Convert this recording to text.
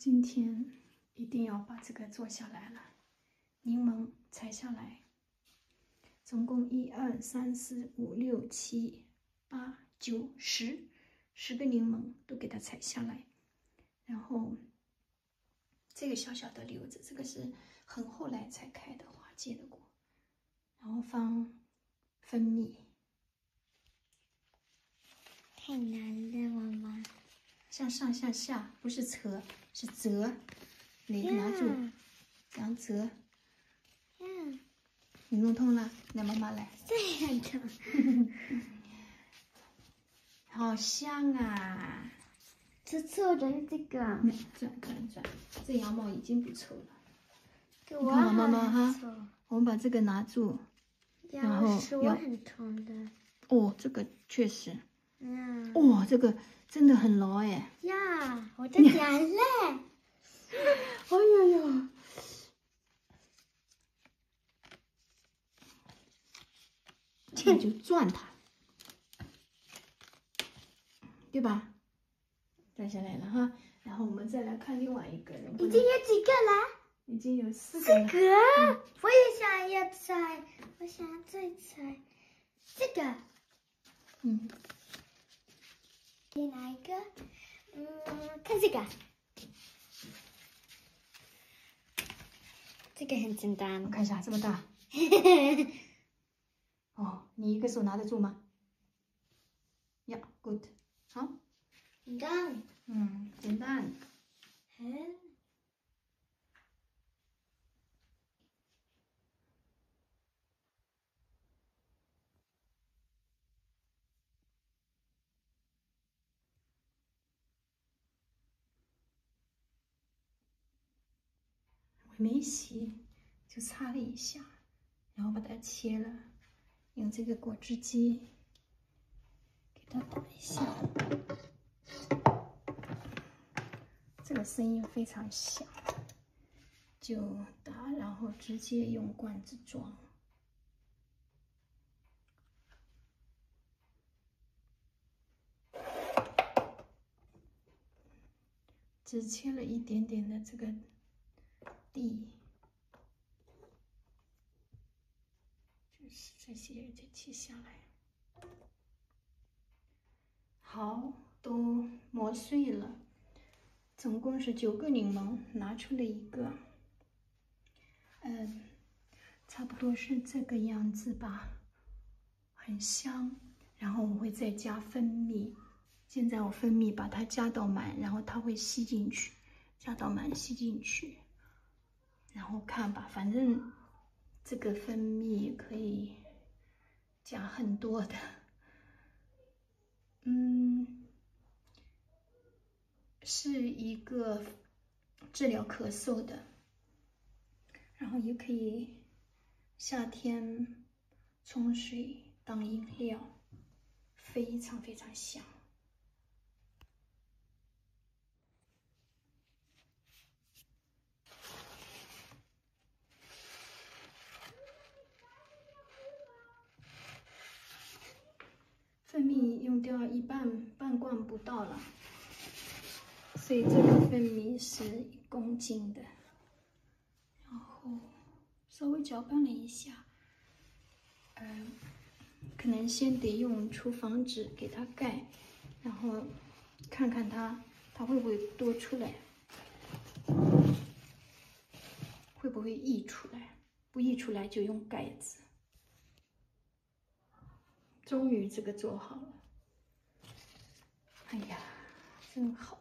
今天一定要把这个做下来了，柠檬采下来，总共1、2、3、4、5、6、7、8、9、10个柠檬都给它采下来，然后这个小小的瘤子，这个是很后来才开的花结的果，然后放蜂蜜。太难了，妈妈。向上向下，不是扯，是折。你拿住，这样折。你弄痛了，来妈妈来。这样的。好香啊！这臭的是这个。转，这羊毛已经不臭了。你看我妈妈哈，我们把这个拿住，然后手很痛的。哦，这个确实。哇，这个真的很牢哎。呀，我的眼泪。哎呦呦！你就转它，对吧？转下来了哈，然后我们再来看另外一个。已经有几个了？已经有4个了。4个，我也想要采，我想要再采这个。你哪一个？看这个。这个很简单，我看一下，这么大。哦，你一个手拿得住吗？呀 ，good， 好。简单。简单。我没洗，就擦了一下，然后把它切了，用这个果汁机给它打一下。这个声音非常响，就打，然后直接用罐子装。只切了一点点的这个蒂，就是这些就切下来。好，都磨碎了，总共是9个柠檬，拿出了1个。差不多是这个样子吧，很香。然后我会再加蜂蜜，现在我蜂蜜把它加到满，然后它会吸进去，加到满吸进去。然后看吧，反正这个蜂蜜可以加很多的，是一个治疗咳嗽的，然后也可以夏天冲水当饮料，非常非常香。蜂蜜用掉半罐不到了，所以这个蜂蜜是1公斤的，然后稍微搅拌了一下，可能先得用厨房纸给它盖，然后看看它会不会多出来，会不会溢出来，不溢出来就用盖子。终于这个做好了，哎呀，真好。